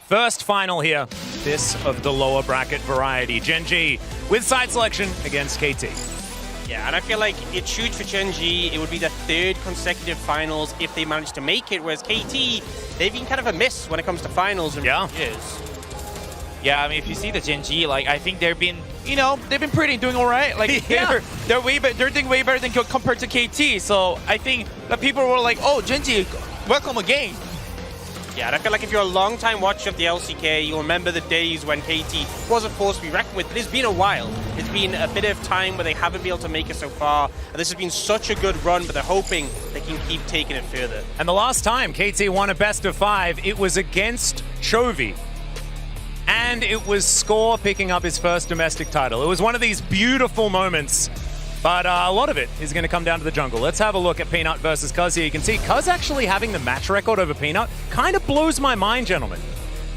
First final here, this of the lower bracket variety. Gen G with side selection against KT. Yeah, and I feel like it's huge for Gen G. It would be the third consecutive finals if they manage to make it, whereas KT, they've been kind of a miss when it comes to finals in years. Yeah, I mean, if you see the Gen G, like, I think they've been, you know, they've been doing all right. Like, they're doing way better than compared to KT. So I think that people were like, oh, Gen G, welcome again. Yeah, and I feel like if you're a long-time watcher of the LCK, you'll remember the days when KT was a force to be reckoned with. But it's been a while. It's been a bit of time where they haven't been able to make it so far. And this has been such a good run, but they're hoping they can keep taking it further. And the last time KT won a best of 5, it was against Chovy. And it was Score picking up his first domestic title. It was one of these beautiful moments, but a lot of it is going to come down to the jungle. Let's have a look at Peanut versus Cuz here. You can see Cuz actually having the match record over Peanut kind of blows my mind, gentlemen.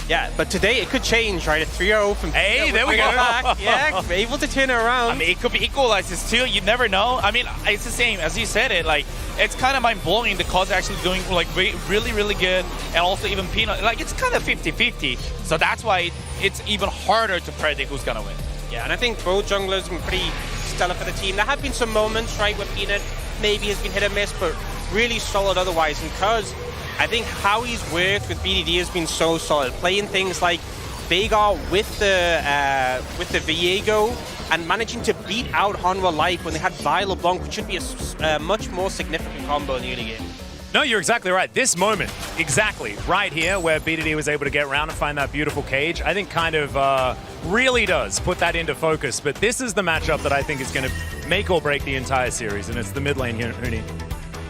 Yeah, but today it could change, right? A 3-0 from Hey, there we go. Back. Yeah, able to turn it around. I mean, it could be equalizers too. You never know. I mean, it's the same as you said it. Like, it's kind of mind-blowing. The Cuz actually doing like really, really good, and also even Peanut. Like, it's kind of 50-50. So that's why it's even harder to predict who's gonna win. Yeah, and I think both junglers have been pretty stellar for the team. There have been some moments, right, where Peanut maybe has been hit or miss, but really solid otherwise. And Cuz, I think how he's worked with BDD has been so solid. Playing things like Veigar with the Viego and managing to beat out Hanwha Life when they had Vi LeBlanc, which should be a much more significant combo in the early game. No, you're exactly right. This moment, exactly, right here, where BDD was able to get around and find that beautiful cage, I think kind of really does put that into focus. But this is the matchup that I think is going to make or break the entire series, and it's the mid lane here, Huni.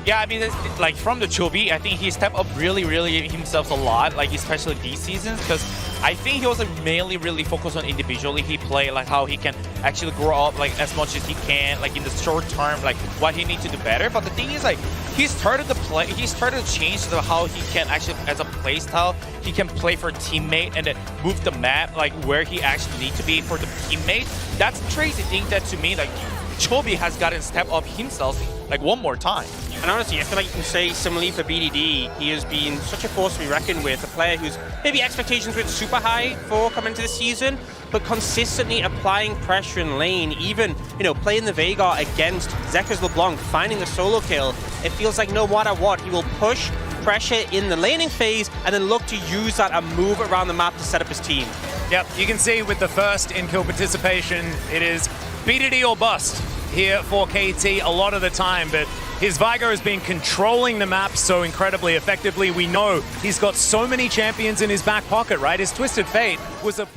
Yeah, I mean, like, from the Chovy, I think he stepped up really himself a lot, like, especially these seasons, because I think he was mainly really focused on individually. He played, like, how he can actually grow up, like, as much as he can, like, in the short term, like, what he needs to do better. But the thing is, like, he started to change how he can actually, as a play style, he can play for a teammate and then move the map, like, where he actually needs to be for the teammate. That's the crazy thing that, to me, like, Chovy has gotten step up himself, like, one more time. And honestly, I feel like you can say similarly for BDD, he has been such a force to be reckoned with, a player whose maybe expectations weren't super high for coming into the season, but consistently applying pressure in lane, even, you know, playing the Veigar against Zeker's LeBlanc, finding the solo kill. It feels like no matter what, he will push pressure in the laning phase and then look to use that and move around the map to set up his team. Yep, you can see with the first in-kill participation, it is BDD or bust here for KT a lot of the time, but his Viego has been controlling the map so incredibly effectively. We know he's got so many champions in his back pocket, right? His Twisted Fate was a...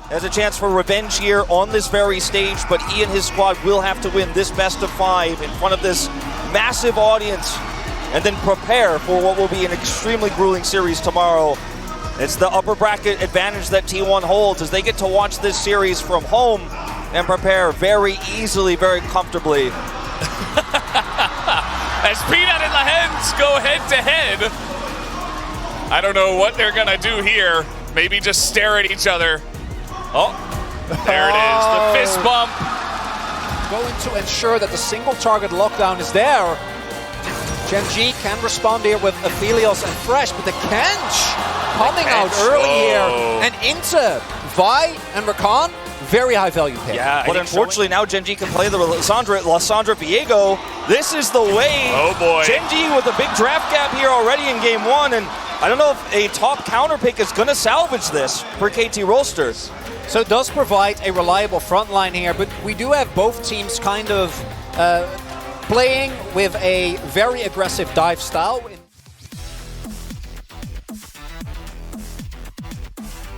There's a chance for revenge here on this very stage, but he and his squad will have to win this best of 5 in front of this massive audience and then prepare for what will be an extremely grueling series tomorrow. It's the upper bracket advantage that T1 holds as they get to watch this series from home and prepare very easily, very comfortably. As Peanut and the Hens go head-to-head, I don't know what they're gonna do here. Maybe just stare at each other. Oh, there it is, the fist bump. Going to ensure that the single target lockdown is there. Gen G can respond here with Aphelios and Fresh, but the Kench coming out early here and into Vi and Rakan. Very high value pick. Yeah, but unfortunately now Gen G can play the Lysandra Viego. This is the way. Oh boy. Gen G with a big draft gap here already in game 1, and I don't know if a top counter pick is going to salvage this for KT Roasters. So it does provide a reliable front line here, but we do have both teams kind of playing with a very aggressive dive style.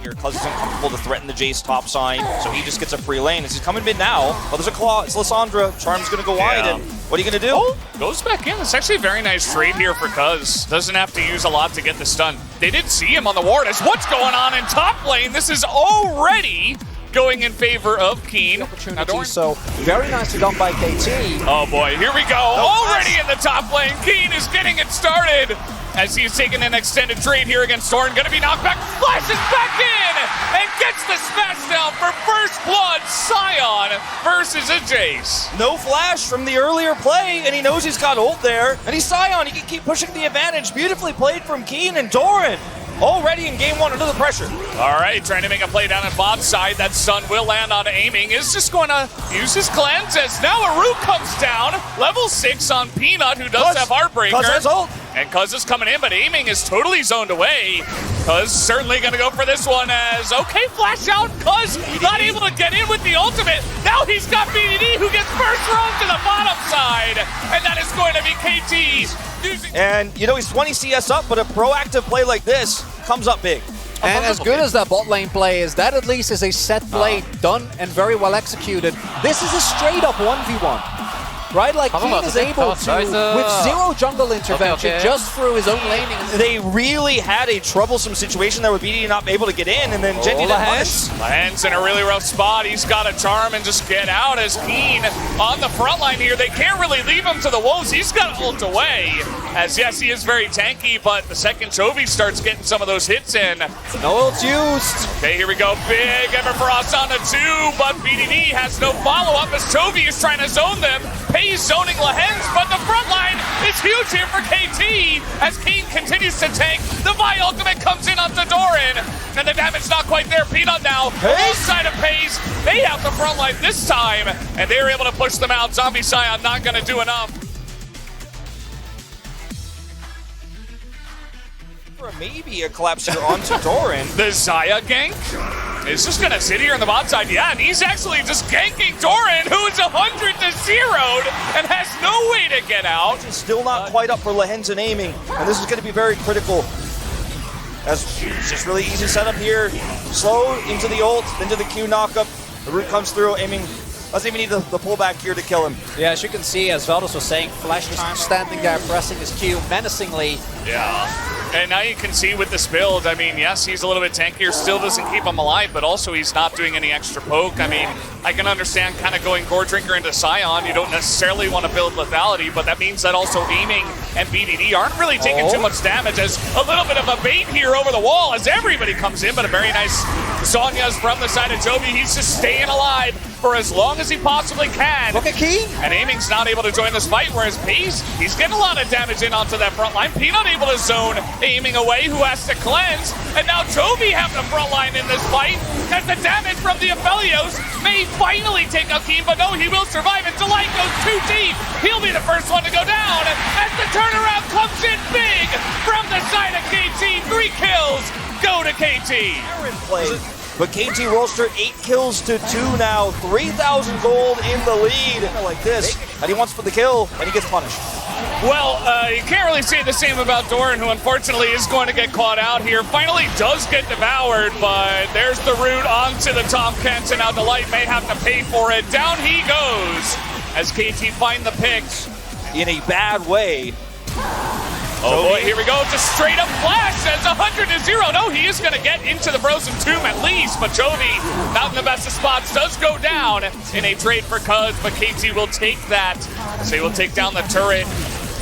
here. Cuz is uncomfortable to threaten the Jace top side, so he just gets a free lane. As he's coming mid now, oh, there's a claw. It's Lissandra. Charm's gonna go wide, and what are you gonna do? Oh, goes back in. It's actually a very nice trade here for Cuz. Doesn't have to use a lot to get the stun. They did see him on the ward. As what's going on in top lane? This is already going in favor of Kiin. Opportunity, so very nicely done by KT. Oh boy, here we go. Already in the top lane. Kiin is getting it started as he's taking an extended trade here against Doran. Gonna be knocked back, flashes back in, and gets the smash down for first blood. Sion versus a Jace. No flash from the earlier play, and he knows he's got ult there. And he's Sion, he can keep pushing the advantage. Beautifully played from Kiin, and Doran already in game one under the pressure. All right, trying to make a play down at bot's side. That stun will land on aiming. Is just going to use his cleanse as now Aru comes down. Level 6 on Peanut, who does have Heartbreaker. Cuz has ult. And Cuz is coming in, but aiming is totally zoned away. Cuz certainly going to go for this one as, okay, flash out. Cuz not able to get in with the ultimate. Now he's got BDD, who gets first roam to the bottom side. And that is going to be KT. And, you know, he's 20 CS up, but a proactive play like this comes up big. And as good as that bot lane play is, that at least is a set play done and very well executed. This is a straight up 1v1. Right, like Kiin is able to, with zero jungle intervention, just through his own laning. They really had a troublesome situation there with BD not able to get in, and then Genji didn't punish. Lahen's in a really rough spot. He's got to charm and just get out as Kiin on the front line here. They can't really leave him to the wolves. He's got to ult away. As yes, he is very tanky, but the second Chovy starts getting some of those hits in. No ults used. Okay, here we go. Big Everfrost on the 2, but BDD has no follow-up as Chovy is trying to zone them. He's zoning Lahen's, but the front line is huge here for KT as Kiin continues to tank. The Vi ultimate comes in onto Doran, and the damage not quite there. Peanut now, both side of Pace. They have the front line this time, and they're able to push them out. Zombie Sion not going to do enough. Maybe a collapse here onto Doran. The Xayah gank is just going to sit here on the bot side. Yeah, and he's actually just ganking Doran, who is 100 to 0'd and has no way to get out. It's still not quite up for Lahen's and aiming, and this is going to be very critical. As it's just really easy setup here. Slow into the ult, into the Q knockup. The root comes through, aiming. Doesn't even need the pullback here to kill him. Yeah, as you can see, as Veldos was saying, Flash is standing there pressing his Q menacingly. Yeah. And now you can see with this build, I mean, yes, he's a little bit tankier, still doesn't keep him alive, but also he's not doing any extra poke. I mean, I can understand kind of going Gore Drinker into Sion. You don't necessarily want to build lethality, but that means that also aiming and BDD aren't really taking too much damage as a little bit of a bait here over the wall as everybody comes in, but a very nice Sonya's from the side of Jovi. He's just staying alive for as long as he possibly can. Look at Kiin. And aiming's not able to join this fight, whereas Pace, he's getting a lot of damage in onto that front line. Peanut able to zone aiming away, who has to cleanse. And now Jovi have the front line in this fight as the damage from the Aphelios may finally take out Kiin, but no, he will survive it. Delight goes too deep. He'll be the first one to go down as the turnaround comes in big from the side of KT. 3 kills go to KT. But KT rolls to 8 kills to 2 now. 3,000 gold in the lead. Like this. And he wants for the kill, and he gets punished. Well, you can't really say the same about Doran, who unfortunately is going to get caught out here. Finally does get devoured, but there's the root onto the Tom Kent, and now Delight may have to pay for it. Down he goes as KT find the picks. In a bad way. Oh boy, here we go, just straight up flash as 100 to 0. No, he is going to get into the Frozen Tomb at least, but Jovi, not in the best of spots, does go down in a trade for Cuz, but KT will take that. So he will take down the turret,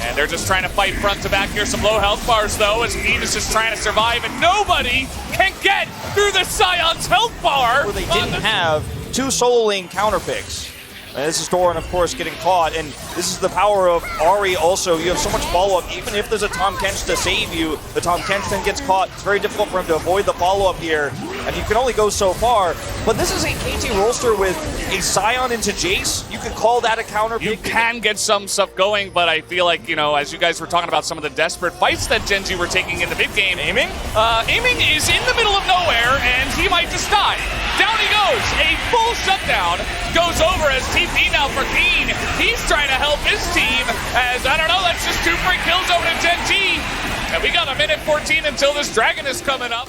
and they're just trying to fight front to back here. Some low health bars though, as Kiin is just trying to survive, and nobody can get through the Sion's health bar. Where they didn't have 2 solo lane counter picks. And this is Doran, of course, getting caught, and this is the power of Ahri also. You have so much follow-up. Even if there's a Tom Kench to save you, the Tom Kench then gets caught. It's very difficult for him to avoid the follow-up here, and you can only go so far. But this is a KT roster with a Sion into Jace. You could call that a counter pick. You can get some stuff going, but I feel like, you know, as you guys were talking about some of the desperate fights that Gen G were taking in the mid-game. Aiming? Aiming is in the middle of nowhere, and he might just die. Down he goes. A full shutdown goes over as TP now for Kiin. He's trying to help his team as, I don't know, that's just 2 free kills over to Gen G. And we got a minute 14 until this dragon is coming up.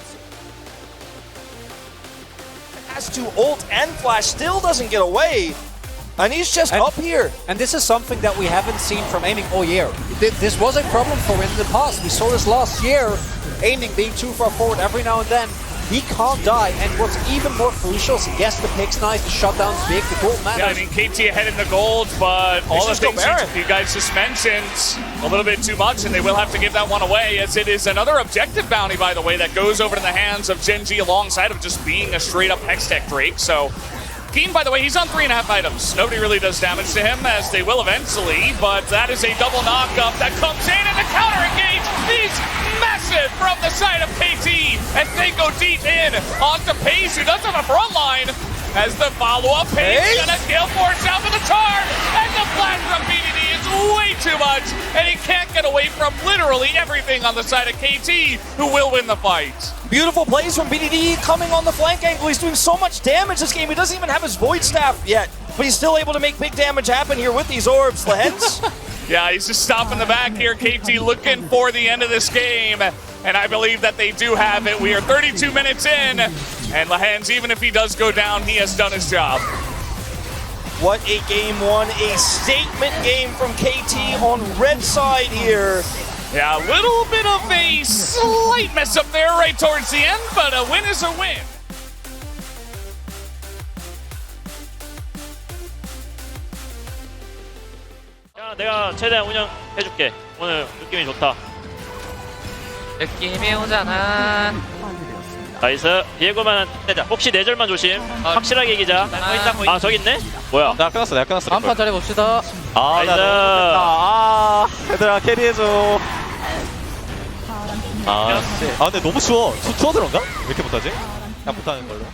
has to ult and flash, still doesn't get away. And he's just up here. And this is something that we haven't seen from Aiming all year. This was a problem for him in the past. We saw this last year, Aiming being too far forward every now and then. He can't die, and what's even more crucial is, yes, the pick's nice, the shutdown's big, the gold matters. Yeah, I mean, KT ahead in the gold, but all the things you guys just mentioned, a little bit too much, and they will have to give that one away, as it is another objective bounty, by the way, that goes over to the hands of Gen G alongside of just being a straight-up Hextech Drake. So Kiin, by the way, he's on 3.5 items. Nobody really does damage to him, as they will eventually, but that is a double knock-up that comes in, and the counter-engage is massive from the side of KT as they go deep in onto Pace, who does have a front line, as the follow-up Pace gonna kill for himself in the charge, and the flash from BDD is way too much, and he can't get away from literally everything on the side of KT, who will win the fight. Beautiful plays from BDD coming on the flank angle. He's doing so much damage this game. He doesn't even have his Void Staff yet, but he's still able to make big damage happen here with these orbs. Lehens? Yeah, he's just stopping the back here. KT looking for the end of this game, and I believe that they do have it. We are 32 minutes in, and Lehens, even if he does go down, he has done his job. What a game one, a statement game from KT on red side here. Yeah, a little bit of a slight mess up there right towards the end, but a win is a win. 야, 내가 최대한 운영해줄게. 오늘 느낌이 좋다. 느낌이 오잖아. 나이스. 비에고만 내자. 혹시 내절만 조심. 확실하게 이기자. 아, 저기 있네? 뭐야? 내가 끊었어. 한판 잘해봅시다. 아, 나 너무 못했다. 아, 얘들아, 캐리해줘. 아, 근데 너무 추워. 추워서 그런가? 왜 이렇게 못하지? 그냥 못하는 걸로.